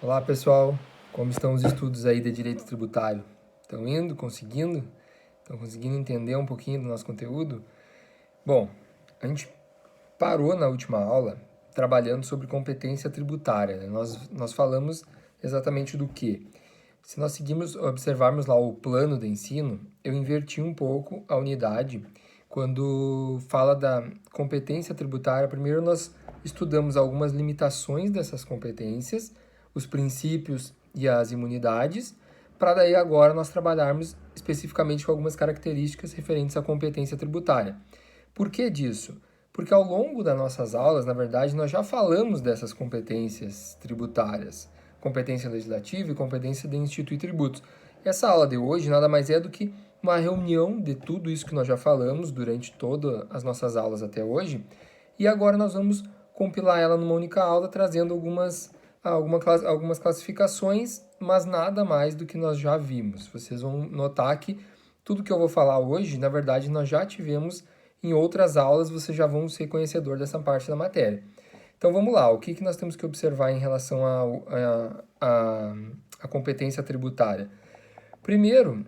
Olá pessoal, como estão os estudos aí de direito tributário? Estão indo, conseguindo? Estão conseguindo entender um pouquinho do nosso conteúdo? Bom, a gente parou na última aula trabalhando sobre competência tributária, né? Nós falamos exatamente do que? Se nós observarmos lá o plano de ensino, eu inverti um pouco a unidade. Quando fala da competência tributária, primeiro nós estudamos algumas limitações dessas competências, os princípios e as imunidades, para daí agora nós trabalharmos especificamente com algumas características referentes à competência tributária. Por que disso? Porque ao longo das nossas aulas, na verdade, nós já falamos dessas competências tributárias, competência legislativa e competência de instituir tributos. Essa aula de hoje nada mais é do que uma reunião de tudo isso que nós já falamos durante todas as nossas aulas até hoje, e agora nós vamos compilar ela numa única aula, trazendo algumas classificações, mas nada mais do que nós já vimos. Vocês vão notar que tudo que eu vou falar hoje, na verdade, nós já tivemos em outras aulas, vocês já vão ser conhecedor dessa parte da matéria. Então vamos lá, o que nós temos que observar em relação à competência tributária? Primeiro,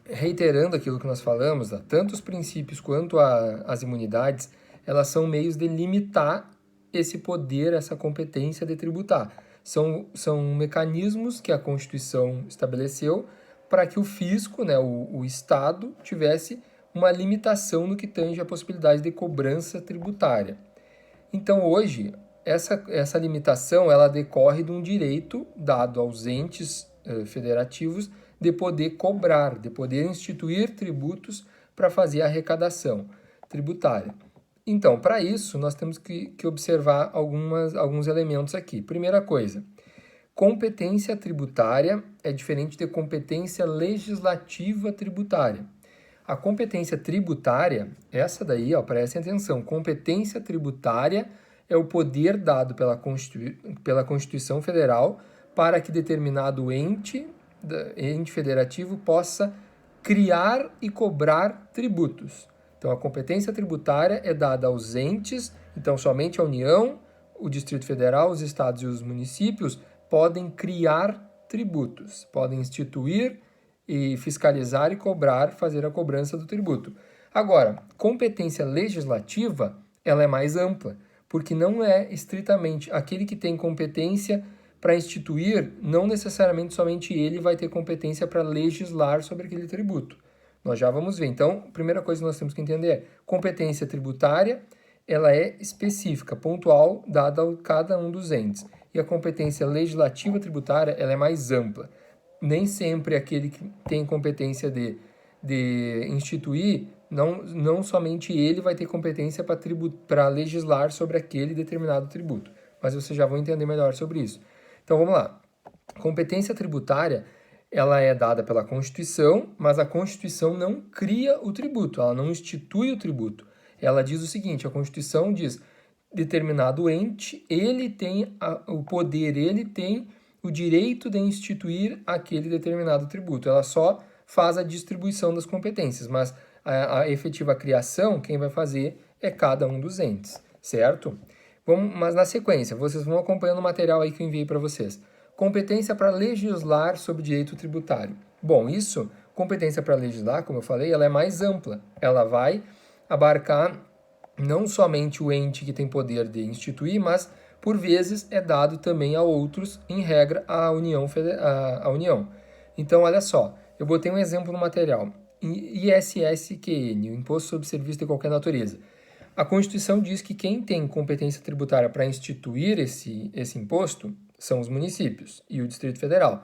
reiterando aquilo que nós falamos, tanto os princípios quanto as imunidades, elas são meios de limitar esse poder, essa competência de tributar. São mecanismos que a Constituição estabeleceu para que o fisco, né, o Estado, tivesse uma limitação no que tange a possibilidade de cobrança tributária. Então, hoje, essa limitação ela decorre de um direito dado aos entes federativos de poder cobrar, de poder instituir tributos para fazer a arrecadação tributária. Então, para isso, nós temos que observar alguns elementos aqui. Primeira coisa, competência tributária é diferente de competência legislativa tributária. A competência tributária, essa daí, ó, prestem atenção, competência tributária é o poder dado pela Constituição Federal para que determinado ente federativo possa criar e cobrar tributos. Então, a competência tributária é dada aos entes, então somente a União, o Distrito Federal, os estados e os municípios podem criar tributos, podem instituir e fiscalizar e cobrar, fazer a cobrança do tributo. Agora, competência legislativa, ela é mais ampla, porque não é estritamente aquele que tem competência para instituir, não necessariamente somente ele vai ter competência para legislar sobre aquele tributo. Nós já vamos ver. Então, a primeira coisa que nós temos que entender é competência tributária, ela é específica, pontual, dada a cada um dos entes. E a competência legislativa tributária, ela é mais ampla. Nem sempre aquele que tem competência de instituir, não somente ele vai ter competência para legislar sobre aquele determinado tributo. Mas vocês já vão entender melhor sobre isso. Então vamos lá. Competência tributária, ela é dada pela Constituição, mas a Constituição não cria o tributo, ela não institui o tributo. Ela diz o seguinte, a Constituição diz, determinado ente, ele tem o poder, ele tem o direito de instituir aquele determinado tributo. Ela só faz a distribuição das competências, mas a efetiva criação, quem vai fazer é cada um dos entes, certo? Mas na sequência, vocês vão acompanhando o material aí que eu enviei para vocês. Competência para legislar sobre direito tributário. Bom, competência para legislar, como eu falei, ela é mais ampla. Ela vai abarcar não somente o ente que tem poder de instituir, mas, por vezes, é dado também a outros, em regra, a União. Então, olha só, eu botei um exemplo no material. ISSQN, o Imposto sobre Serviço de Qualquer Natureza. A Constituição diz que quem tem competência tributária para instituir esse imposto são os municípios e o Distrito Federal.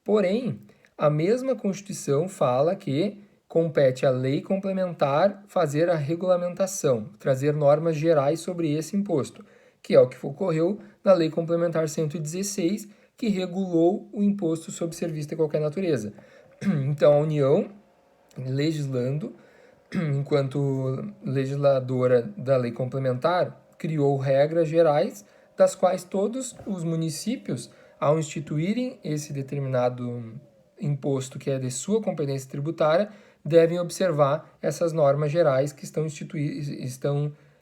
Porém, a mesma Constituição fala que compete à lei complementar fazer a regulamentação, trazer normas gerais sobre esse imposto, que é o que ocorreu na Lei Complementar 116, que regulou o imposto sobre serviço de qualquer natureza. Então, a União, legislando, enquanto legisladora da lei complementar, criou regras gerais, das quais todos os municípios, ao instituírem esse determinado imposto que é de sua competência tributária, devem observar essas normas gerais que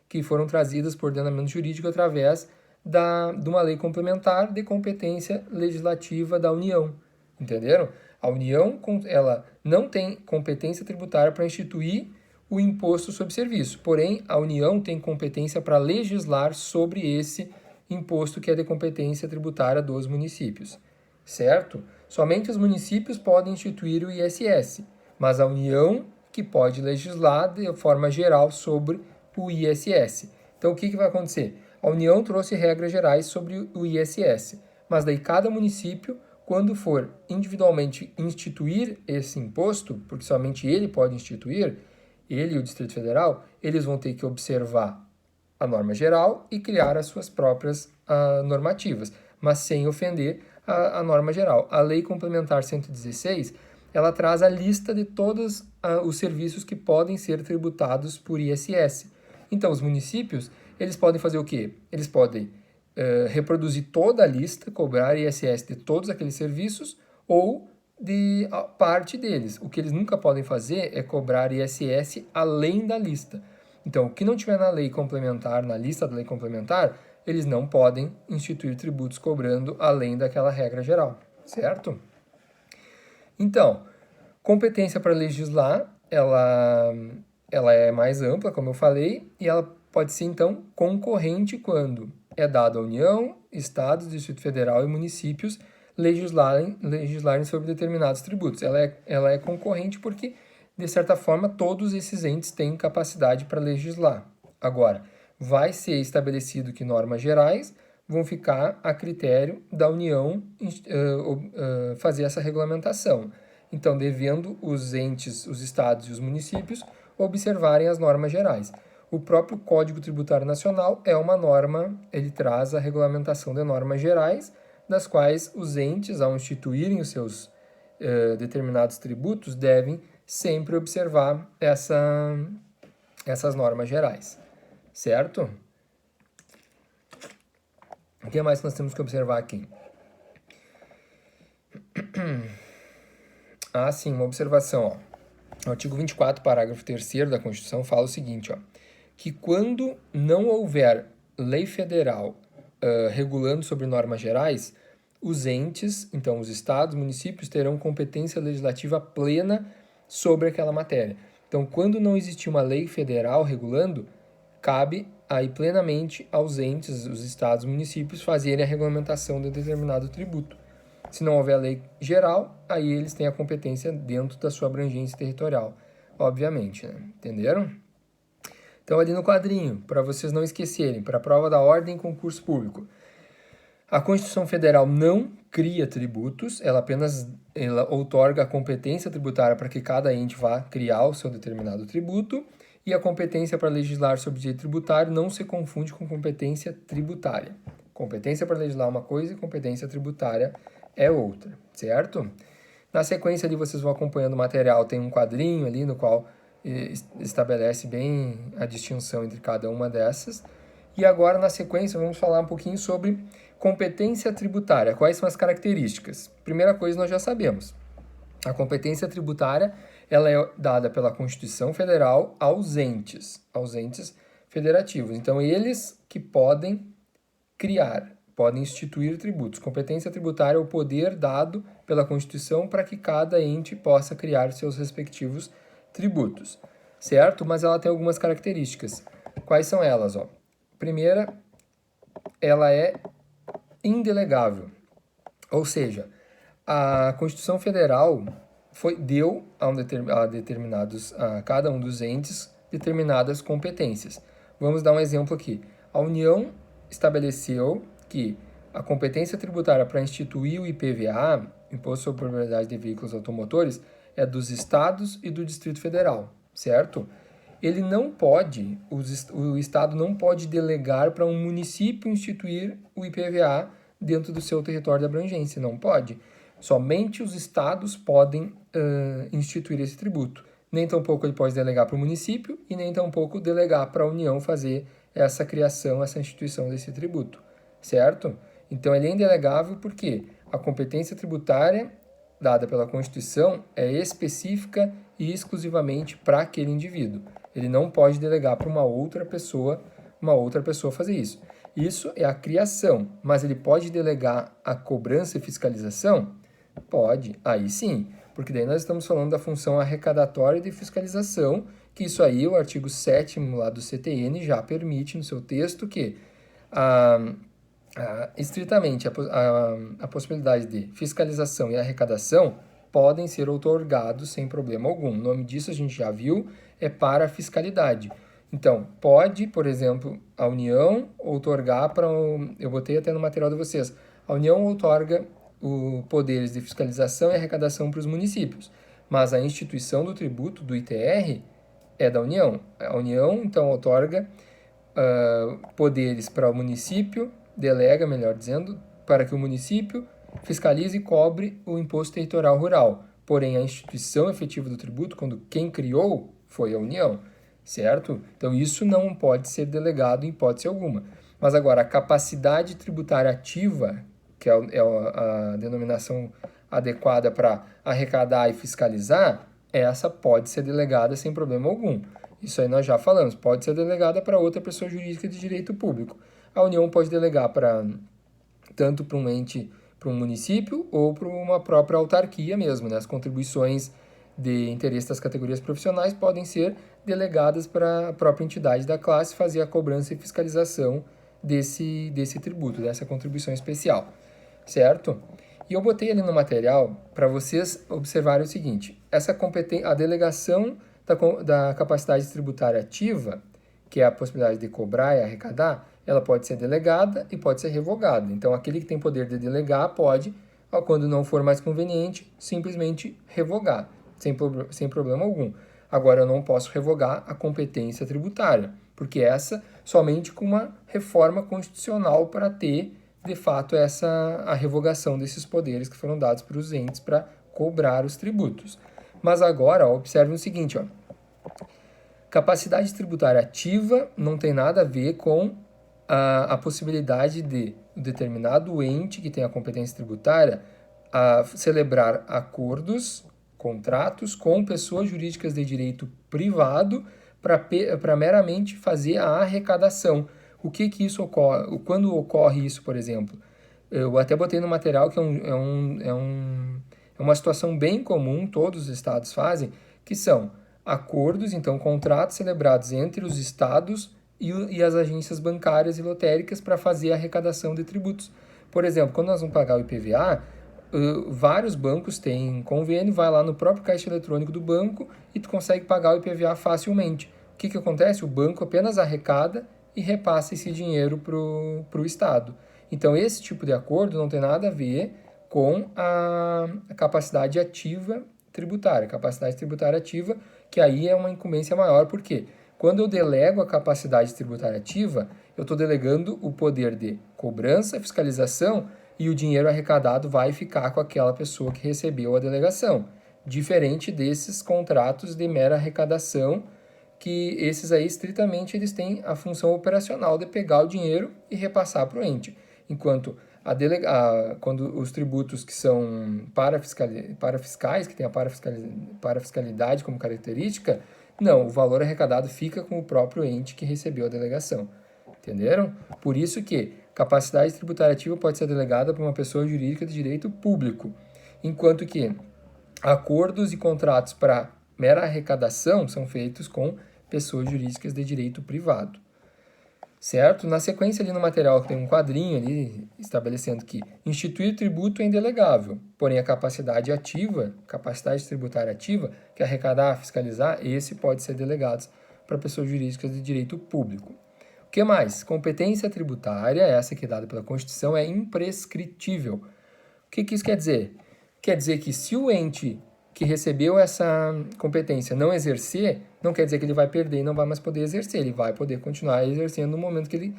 que foram trazidas por ordenamento jurídico através de uma lei complementar de competência legislativa da União. Entenderam? A União, ela não tem competência tributária para instituir o imposto sobre serviço, porém, a União tem competência para legislar sobre esse imposto que é de competência tributária dos municípios, certo? Somente os municípios podem instituir o ISS, mas a União que pode legislar de forma geral sobre o ISS. Então, o que vai acontecer? A União trouxe regras gerais sobre o ISS, mas daí cada município, quando for individualmente instituir esse imposto, porque somente ele pode instituir, ele e o Distrito Federal, eles vão ter que observar a norma geral e criar as suas próprias normativas, mas sem ofender a norma geral. A Lei Complementar 116, ela traz a lista de todos os serviços que podem ser tributados por ISS. Então, os municípios, eles podem fazer o quê? Eles podem reproduzir toda a lista, cobrar ISS de todos aqueles serviços ou de parte deles. O que eles nunca podem fazer é cobrar ISS além da lista. Então, o que não tiver na lei complementar, na lista da lei complementar, eles não podem instituir tributos cobrando além daquela regra geral, certo? Então, competência para legislar, ela é mais ampla, como eu falei, e ela pode ser, então, concorrente quando é dado à União, Estados, Distrito Federal e municípios legislarem sobre determinados tributos. Ela é concorrente porque, de certa forma, todos esses entes têm capacidade para legislar. Agora, vai ser estabelecido que normas gerais vão ficar a critério da União fazer essa regulamentação. Então, devendo os entes, os estados e os municípios observarem as normas gerais. O próprio Código Tributário Nacional é uma norma, ele traz a regulamentação de normas gerais, das quais os entes, ao instituírem os seus determinados tributos, devem sempre observar essas normas gerais, certo? O que mais nós temos que observar aqui? Ah, sim, uma observação, ó. O artigo 24, parágrafo 3º da Constituição fala o seguinte, ó, que quando não houver lei federal regulando sobre normas gerais, os entes, então os estados, municípios, terão competência legislativa plena sobre aquela matéria. Então, quando não existir uma lei federal regulando, cabe aí plenamente aos entes, os estados, municípios, fazerem a regulamentação de determinado tributo. Se não houver lei geral, aí eles têm a competência dentro da sua abrangência territorial, obviamente, né? Entenderam? Então, ali no quadrinho, para vocês não esquecerem, para a prova da ordem em concurso público, a Constituição Federal não cria tributos, ela apenas outorga a competência tributária para que cada ente vá criar o seu determinado tributo, e a competência para legislar sobre direito tributário não se confunde com competência tributária. Competência para legislar é uma coisa e competência tributária é outra, certo? Na sequência ali vocês vão acompanhando o material, tem um quadrinho ali no qual estabelece bem a distinção entre cada uma dessas. E agora, na sequência, vamos falar um pouquinho sobre competência tributária. Quais são as características? Primeira coisa, nós já sabemos. A competência tributária ela é dada pela Constituição Federal aos entes federativos. Então, eles que podem criar, podem instituir tributos. Competência tributária é o poder dado pela Constituição para que cada ente possa criar seus respectivos tributos, certo? Mas ela tem algumas características. Quais são elas? Ó? Primeira, ela é indelegável, ou seja, a Constituição Federal deu a cada um dos entes determinadas competências. Vamos dar um exemplo aqui. A União estabeleceu que a competência tributária para instituir o IPVA, Imposto sobre Propriedade de Veículos Automotores, é dos estados e do Distrito Federal, certo? Ele não pode, o estado não pode delegar para um município instituir o IPVA dentro do seu território de abrangência, não pode. Somente os estados podem instituir esse tributo. Nem tampouco ele pode delegar para o município e nem tampouco delegar para a União fazer essa criação, essa instituição desse tributo, certo? Então ele é indelegável porque a competência tributária dada pela Constituição é específica e exclusivamente para aquele indivíduo. Ele não pode delegar para uma outra pessoa fazer isso. Isso é a criação, mas ele pode delegar a cobrança e fiscalização? Pode, aí sim, porque daí nós estamos falando da função arrecadatória e de fiscalização, que isso aí o artigo 7º lá do CTN já permite no seu texto que estritamente a possibilidade de fiscalização e arrecadação podem ser outorgados sem problema algum. O nome disso a gente já viu, é para a fiscalidade. Então, pode, por exemplo, a União outorgar para... Eu botei até no material de vocês. A União outorga os poderes de fiscalização e arrecadação para os municípios, mas a instituição do tributo, do ITR, é da União. A União, então, outorga poderes para o município, delega, melhor dizendo, para que o município fiscalize e cobre o imposto territorial rural. Porém, a instituição efetiva do tributo, quando quem criou, foi a União, certo? Então, isso não pode ser delegado em hipótese alguma. Mas agora, a capacidade tributária ativa, que é a denominação adequada para arrecadar e fiscalizar, essa pode ser delegada sem problema algum. Isso aí nós já falamos, pode ser delegada para outra pessoa jurídica de direito público. A União pode delegar tanto para um ente, para um município ou para uma própria autarquia mesmo, né? As contribuições de interesse das categorias profissionais podem ser delegadas para a própria entidade da classe fazer a cobrança e fiscalização desse tributo, dessa contribuição especial, certo? E eu botei ali no material para vocês observarem o seguinte, a delegação da capacidade tributária ativa, que é a possibilidade de cobrar e arrecadar, ela pode ser delegada e pode ser revogada. Então, aquele que tem poder de delegar pode, quando não for mais conveniente, simplesmente revogar, sem problema algum. Agora, eu não posso revogar a competência tributária, porque essa somente com uma reforma constitucional para ter, de fato, a revogação desses poderes que foram dados para os entes para cobrar os tributos. Mas agora, observe o seguinte, capacidade tributária ativa não tem nada a ver com a possibilidade de um determinado ente que tem a competência tributária celebrar acordos, contratos com pessoas jurídicas de direito privado para meramente fazer a arrecadação. O que isso ocorre? Quando ocorre isso, por exemplo? Eu até botei no material que é uma situação bem comum, todos os estados fazem, que são acordos, então contratos celebrados entre os estados e as agências bancárias e lotéricas para fazer a arrecadação de tributos. Por exemplo, quando nós vamos pagar o IPVA, vários bancos têm convênio, vai lá no próprio caixa eletrônico do banco e tu consegue pagar o IPVA facilmente. O que acontece? O banco apenas arrecada e repassa esse dinheiro para o Estado. Então, esse tipo de acordo não tem nada a ver com a capacidade ativa tributária. Capacidade tributária ativa, que aí é uma incumbência maior, porque quando eu delego a capacidade tributária ativa, eu estou delegando o poder de cobrança, fiscalização, e o dinheiro arrecadado vai ficar com aquela pessoa que recebeu a delegação. Diferente desses contratos de mera arrecadação, que esses aí, estritamente, eles têm a função operacional de pegar o dinheiro e repassar para o ente. Enquanto quando os tributos que são parafiscais, que tem a parafiscalidade como característica, não, o valor arrecadado fica com o próprio ente que recebeu a delegação. Entenderam? Por isso que capacidade tributária ativa pode ser delegada para uma pessoa jurídica de direito público, enquanto que acordos e contratos para mera arrecadação são feitos com pessoas jurídicas de direito privado. Certo? Na sequência ali no material tem um quadrinho ali estabelecendo que instituir tributo é indelegável, porém a capacidade tributária ativa, que é arrecadar, fiscalizar, esse pode ser delegado para pessoas jurídicas de direito público. O que mais? Competência tributária, essa que é dada pela Constituição, é imprescritível. O que isso quer dizer? Quer dizer que se o ente que recebeu essa competência não exercer, não quer dizer que ele vai perder e não vai mais poder exercer, ele vai poder continuar exercendo no momento que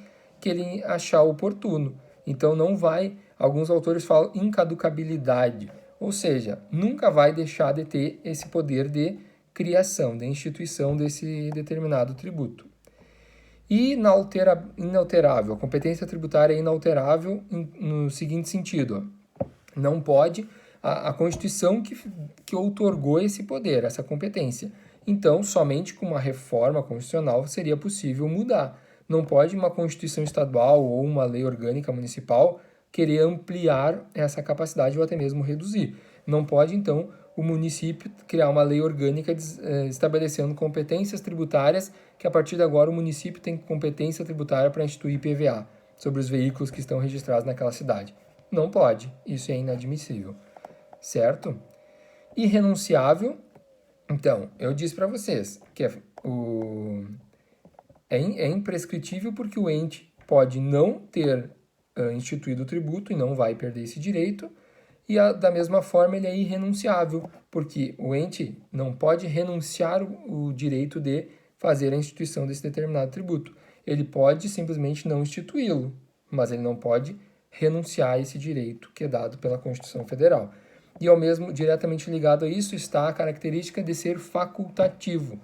ele achar oportuno. Então não vai, alguns autores falam incaducabilidade, ou seja, nunca vai deixar de ter esse poder de criação, de instituição desse determinado tributo. E inalterável, a competência tributária é inalterável no seguinte sentido, não pode a Constituição que outorgou esse poder, essa competência. Então, somente com uma reforma constitucional seria possível mudar. Não pode uma Constituição estadual ou uma lei orgânica municipal querer ampliar essa capacidade ou até mesmo reduzir. Não pode, então, o município criar uma lei orgânica estabelecendo competências tributárias, que a partir de agora o município tem competência tributária para instituir IPVA sobre os veículos que estão registrados naquela cidade. Não pode, isso é inadmissível, certo? Irrenunciável, então, eu disse para vocês que é imprescritível porque o ente pode não ter instituído o tributo e não vai perder esse direito, e da mesma forma ele é irrenunciável, porque o ente não pode renunciar o direito de fazer a instituição desse determinado tributo. Ele pode simplesmente não instituí-lo, mas ele não pode renunciar a esse direito que é dado pela Constituição Federal. E ao mesmo, diretamente ligado a isso, está a característica de ser facultativo.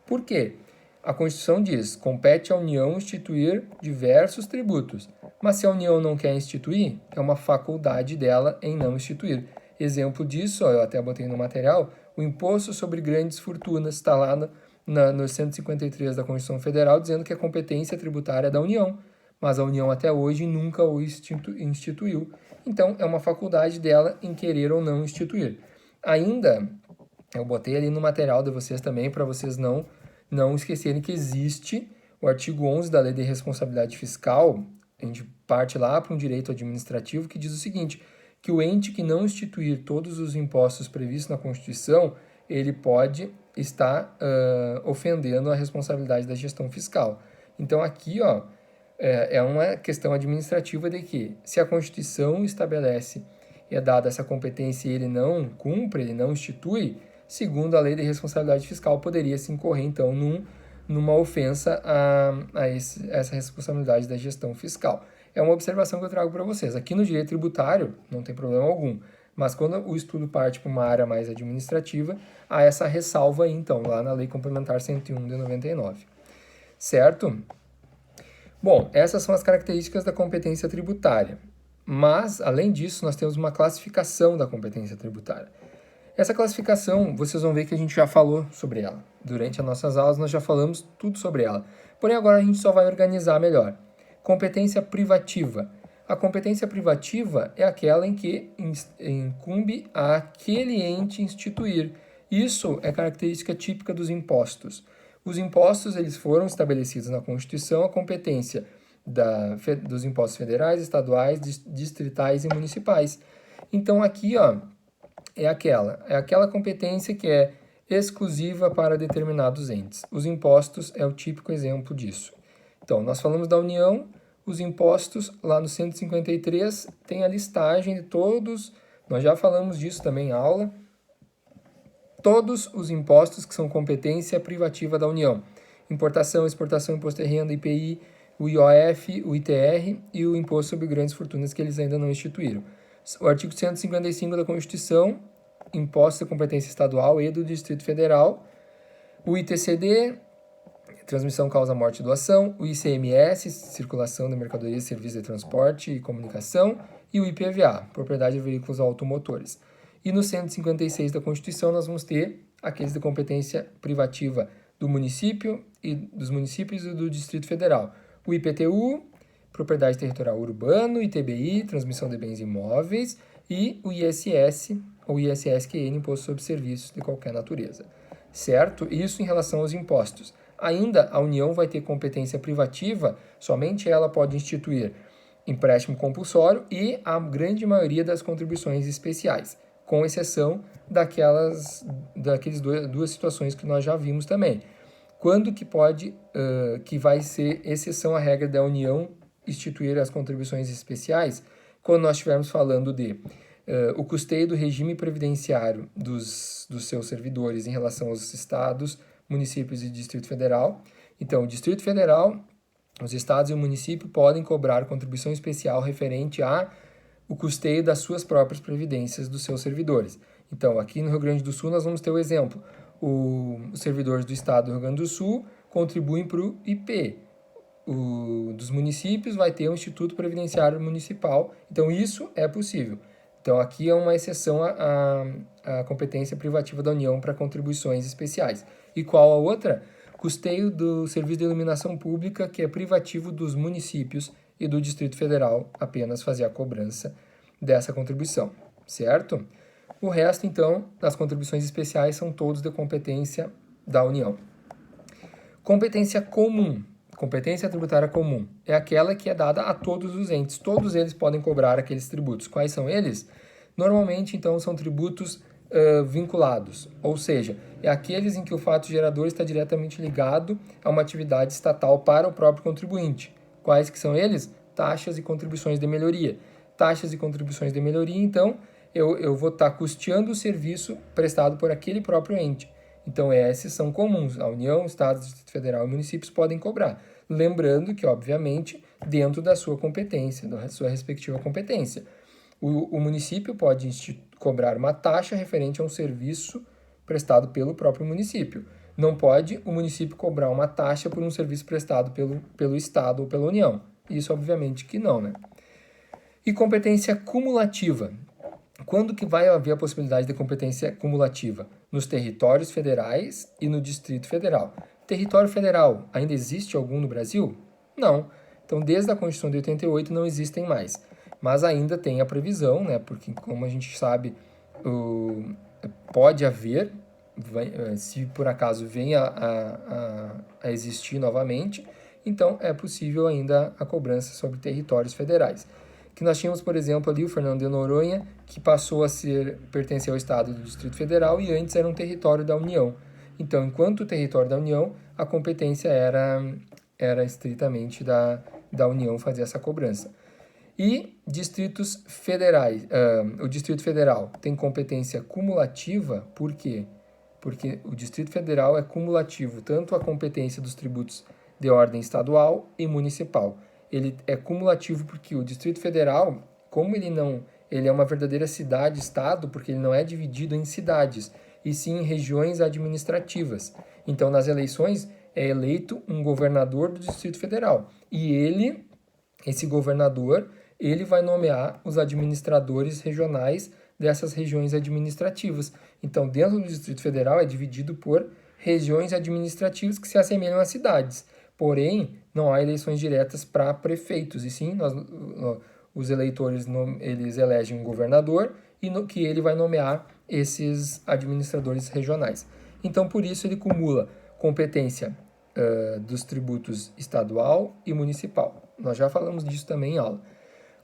Por quê? A Constituição diz: compete à União instituir diversos tributos, mas se a União não quer instituir, é uma faculdade dela em não instituir. Exemplo disso, eu até botei no material, o imposto sobre grandes fortunas está lá no 153 da Constituição Federal, dizendo que a competência tributária é da União, mas a União até hoje nunca o instituiu. Então, é uma faculdade dela em querer ou não instituir. Ainda, eu botei ali no material de vocês também, para vocês não esquecerem que existe o artigo 11 da Lei de Responsabilidade Fiscal. A gente parte lá para um direito administrativo que diz o seguinte, que o ente que não instituir todos os impostos previstos na Constituição, ele pode estar ofendendo a responsabilidade da gestão fiscal. Então, aqui, é uma questão administrativa de que, se a Constituição estabelece e é dada essa competência e ele não cumpre, ele não institui, segundo a Lei de Responsabilidade Fiscal, poderia se incorrer, então, numa ofensa a essa responsabilidade da gestão fiscal. É uma observação que eu trago para vocês. Aqui no direito tributário, não tem problema algum, mas quando o estudo parte para uma área mais administrativa, há essa ressalva aí, então, lá na Lei Complementar 101 de 99. Certo? Bom, essas são as características da competência tributária. Mas, além disso, nós temos uma classificação da competência tributária. Essa classificação, vocês vão ver que a gente já falou sobre ela. Durante as nossas aulas, nós já falamos tudo sobre ela. Porém, agora a gente só vai organizar melhor. Competência privativa. A competência privativa é aquela em que incumbe àquele ente instituir. Isso é característica típica dos impostos. Os impostos, eles foram estabelecidos na Constituição, a competência dos impostos federais, estaduais, distritais e municipais. Então, aqui, é aquela competência que é exclusiva para determinados entes. Os impostos é o típico exemplo disso. Então, nós falamos da União, os impostos, lá no 153, tem a listagem de todos, nós já falamos disso também em aula, todos os impostos que são competência privativa da União. Importação, exportação, imposto de renda, IPI, o IOF, o ITR e o imposto sobre grandes fortunas que eles ainda não instituíram. O artigo 155 da Constituição, imposto de competência estadual e do Distrito Federal. O ITCD, transmissão, causa, morte e doação. O ICMS, circulação de mercadorias, serviços de transporte e comunicação. E o IPVA, propriedade de veículos automotores. E no 156 da Constituição nós vamos ter aqueles de competência privativa do município e dos municípios e do Distrito Federal. O IPTU, propriedade territorial urbano, ITBI, transmissão de bens imóveis e o ISS, ou ISSQN, imposto sobre serviços de qualquer natureza. Certo? Isso em relação aos impostos. Ainda a União vai ter competência privativa, somente ela pode instituir empréstimo compulsório e a grande maioria das contribuições especiais, com exceção daquelas duas situações que nós já vimos também. Quando que vai ser exceção à regra da União instituir as contribuições especiais? Quando nós estivermos falando de o custeio do regime previdenciário dos seus servidores em relação aos estados, municípios e Distrito Federal. Então, o Distrito Federal, os estados e o município podem cobrar contribuição especial referente o custeio das suas próprias previdências dos seus servidores. Então, aqui no Rio Grande do Sul, nós vamos ter o exemplo. Os servidores do estado do Rio Grande do Sul contribuem para o IP. Dos municípios vai ter o Instituto Previdenciário Municipal. Então, isso é possível. Então, aqui é uma exceção à competência privativa da União para contribuições especiais. E qual a outra? Custeio do serviço de iluminação pública, que é privativo dos municípios e do Distrito Federal apenas fazer a cobrança dessa contribuição, certo? O resto, então, das contribuições especiais são todos de competência da União. Competência comum. Competência tributária comum é aquela que é dada a todos os entes. Todos eles podem cobrar aqueles tributos. Quais são eles? Normalmente, então, são tributos vinculados, ou seja, é aqueles em que o fato gerador está diretamente ligado a uma atividade estatal para o próprio contribuinte. Quais que são eles? Taxas e contribuições de melhoria. Taxas e contribuições de melhoria, então, eu vou estar custeando o serviço prestado por aquele próprio ente. Então, esses são comuns. A União, Estados, Distrito Federal e municípios podem cobrar. Lembrando que, obviamente, dentro da sua competência, da sua respectiva competência. O município pode cobrar uma taxa referente a um serviço prestado pelo próprio município. Não pode o município cobrar uma taxa por um serviço prestado pelo Estado ou pela União. Isso, obviamente, que não, né? E competência cumulativa. Quando que vai haver a possibilidade de competência cumulativa? Nos territórios federais e no Distrito Federal. Território federal, ainda existe algum no Brasil? Não. Então, desde a Constituição de 88 não existem mais. Mas ainda tem a previsão, né? Porque, como a gente sabe, pode haver, se por acaso venha a existir novamente, então é possível ainda a cobrança sobre territórios federais. Que nós tínhamos, por exemplo, ali o Fernando de Noronha, que passou a pertencer ao Estado do Distrito Federal e antes era um território da União. Então, enquanto território da União, a competência era estritamente da União fazer essa cobrança. E distritos federais. O Distrito Federal tem competência cumulativa, por quê? Porque o Distrito Federal é cumulativo tanto a competência dos tributos de ordem estadual e municipal. Ele é cumulativo porque o Distrito Federal, como ele é uma verdadeira cidade-estado, porque ele não é dividido em cidades, e sim em regiões administrativas. Então, nas eleições, é eleito um governador do Distrito Federal. E esse governador, ele vai nomear os administradores regionais dessas regiões administrativas. Então, dentro do Distrito Federal é dividido por regiões administrativas que se assemelham a cidades. Porém, não há eleições diretas para prefeitos, e sim os eleitores eles elegem um governador e que ele vai nomear esses administradores regionais. Então, por isso, ele cumula competência dos tributos estadual e municipal. Nós já falamos disso também em aula.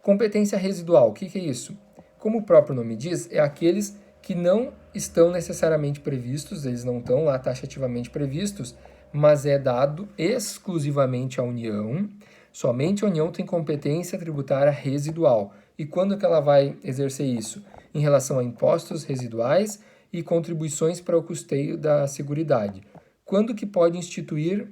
Competência residual, o que é isso? Como o próprio nome diz, é aqueles que não estão necessariamente previstos, eles não estão lá taxativamente previstos, mas é dado exclusivamente à União. Somente a União tem competência tributária residual. E quando que ela vai exercer isso? Em relação a impostos residuais e contribuições para o custeio da Seguridade. Quando que pode instituir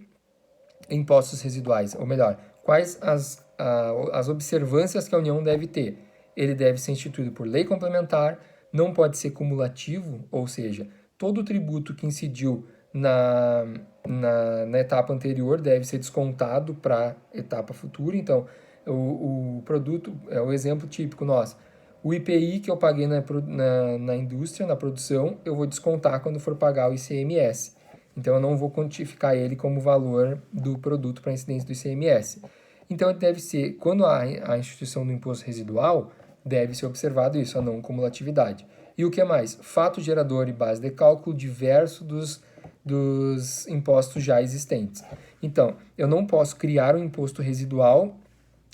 impostos residuais? Ou melhor, quais as observâncias que a União deve ter? Ele deve ser instituído por lei complementar, não pode ser cumulativo, ou seja, todo tributo que incidiu na etapa anterior deve ser descontado para a etapa futura. Então, o produto, é o exemplo típico nosso. O IPI que eu paguei na indústria, na produção, eu vou descontar quando for pagar o ICMS. Então, eu não vou quantificar ele como valor do produto para incidência do ICMS. Então, ele deve ser, quando há a instituição do imposto residual, deve ser observado isso, a não cumulatividade. E o que mais? Fato gerador e base de cálculo diverso dos impostos já existentes. Então, eu não posso criar um imposto residual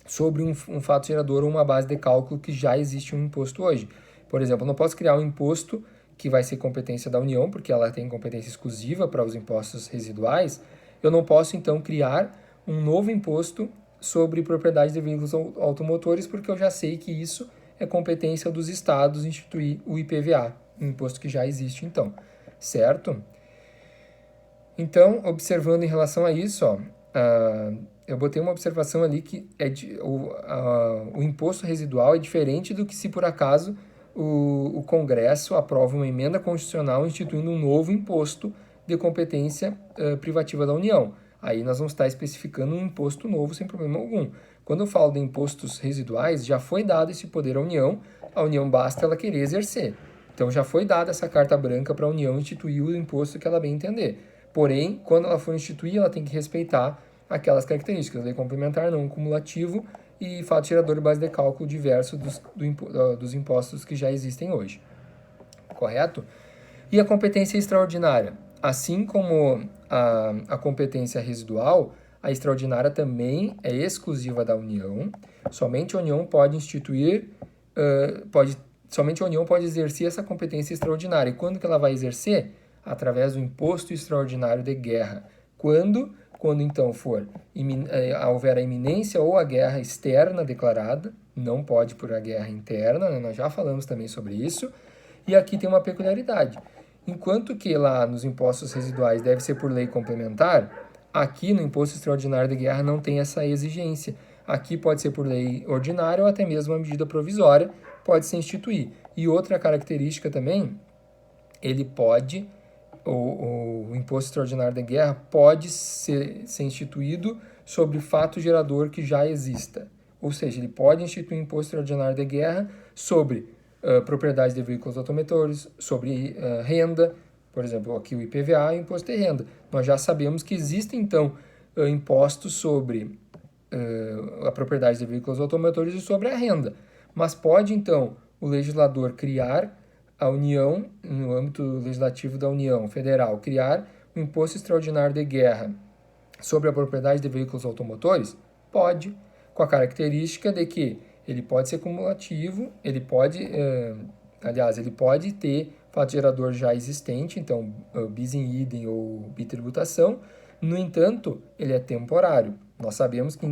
sobre um fato gerador ou uma base de cálculo que já existe um imposto hoje. Por exemplo, eu não posso criar um imposto que vai ser competência da União, porque ela tem competência exclusiva para os impostos residuais. Eu não posso, então, criar um novo imposto sobre propriedade de veículos automotores, porque eu já sei que isso é competência dos estados instituir o IPVA, um imposto que já existe, então, certo? Então, observando em relação a isso, eu botei uma observação ali que o imposto residual é diferente do que se por acaso o Congresso aprova uma emenda constitucional instituindo um novo imposto de competência privativa da União. Aí nós vamos estar especificando um imposto novo sem problema algum. Quando eu falo de impostos residuais, já foi dado esse poder à União, a União basta ela querer exercer. Então já foi dada essa carta branca para a União instituir o imposto que ela bem entender. Porém, quando ela for instituir, ela tem que respeitar aquelas características, lei complementar, não cumulativo e fato gerador e base de cálculo diverso dos impostos que já existem hoje. Correto? E a competência extraordinária? Assim como a competência residual, a extraordinária também é exclusiva da União. Somente a União pode instituir, somente a União pode exercer essa competência extraordinária. E quando que ela vai exercer? Através do imposto extraordinário de guerra. Quando então houver a iminência ou a guerra externa declarada, não pode por a guerra interna, né? Nós já falamos também sobre isso. E aqui tem uma peculiaridade. Enquanto que lá nos impostos residuais deve ser por lei complementar, aqui no imposto extraordinário de guerra não tem essa exigência. Aqui pode ser por lei ordinária ou até mesmo uma medida provisória, pode se instituir. E outra característica também, ele pode, o imposto extraordinário de guerra pode ser instituído sobre fato gerador que já exista. Ou seja, ele pode instituir um imposto extraordinário de guerra sobre propriedade de veículos automotores, sobre renda, por exemplo, aqui o IPVA e o imposto de renda. Nós já sabemos que existem, então, impostos sobre a propriedade de veículos automotores e sobre a renda. Mas pode, então, o legislador criar, a União, no âmbito legislativo da União Federal, criar um imposto extraordinário de guerra sobre a propriedade de veículos automotores? Pode, com a característica de que ele pode ser cumulativo, ele pode ter fato gerador já existente, então bis in idem ou bitributação. No entanto, ele é temporário. Nós sabemos que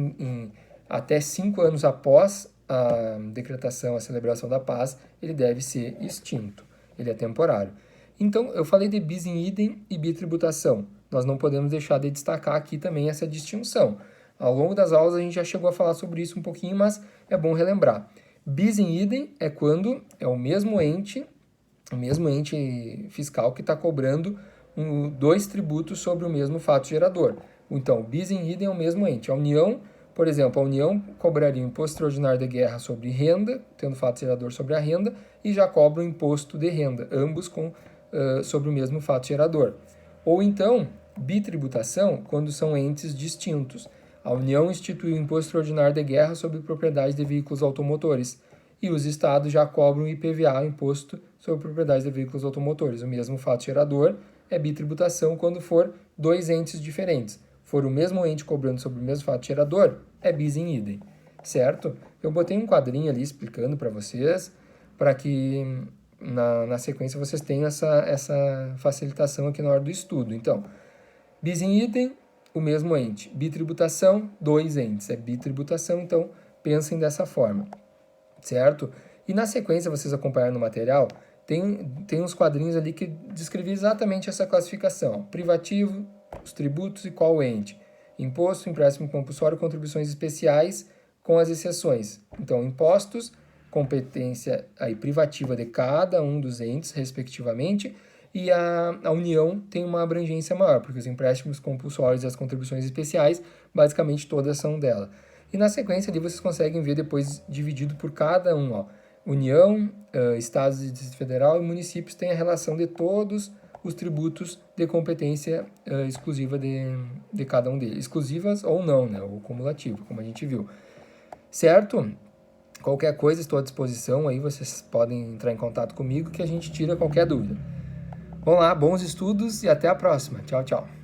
até 5 anos após a decretação, a celebração da paz, ele deve ser extinto. Ele é temporário. Então, eu falei de bis in idem e bitributação. Nós não podemos deixar de destacar aqui também essa distinção. Ao longo das aulas a gente já chegou a falar sobre isso um pouquinho, mas é bom relembrar. Bis in idem é quando é o mesmo ente fiscal que está cobrando dois tributos sobre o mesmo fato gerador. Então, bis in idem é o mesmo ente. A União, por exemplo, a União cobraria um imposto extraordinário de guerra sobre renda, tendo fato gerador sobre a renda, e já cobra o imposto de renda, ambos sobre o mesmo fato gerador. Ou então, bitributação, quando são entes distintos. A União institui o imposto extraordinário de guerra sobre propriedade de veículos automotores e os estados já cobram o IPVA, o imposto sobre propriedade de veículos automotores. O mesmo fato gerador é bitributação quando for dois entes diferentes. For o mesmo ente cobrando sobre o mesmo fato gerador, é bis in idem, certo? Eu botei um quadrinho ali explicando para vocês, para que na sequência vocês tenham essa facilitação aqui na hora do estudo. Então, bis in idem, o mesmo ente. Bitributação, dois entes. É bitributação, então pensem dessa forma, certo? E na sequência, vocês acompanharam no material, tem uns quadrinhos ali que descrevem exatamente essa classificação. Privativo, os tributos e qual ente. Imposto, empréstimo compulsório, contribuições especiais, com as exceções. Então, impostos, competência aí privativa de cada um dos entes, respectivamente, e a União tem uma abrangência maior, porque os empréstimos compulsórios e as contribuições especiais, basicamente todas são dela. E na sequência ali vocês conseguem ver depois dividido por cada um, ó. União, Estados e Distrito Federal e municípios têm a relação de todos os tributos de competência exclusiva de cada um deles. Exclusivas ou não, né? Ou cumulativo, como a gente viu. Certo? Qualquer coisa, estou à disposição aí, vocês podem entrar em contato comigo que a gente tira qualquer dúvida. Vamos lá, bons estudos e até a próxima. Tchau, tchau.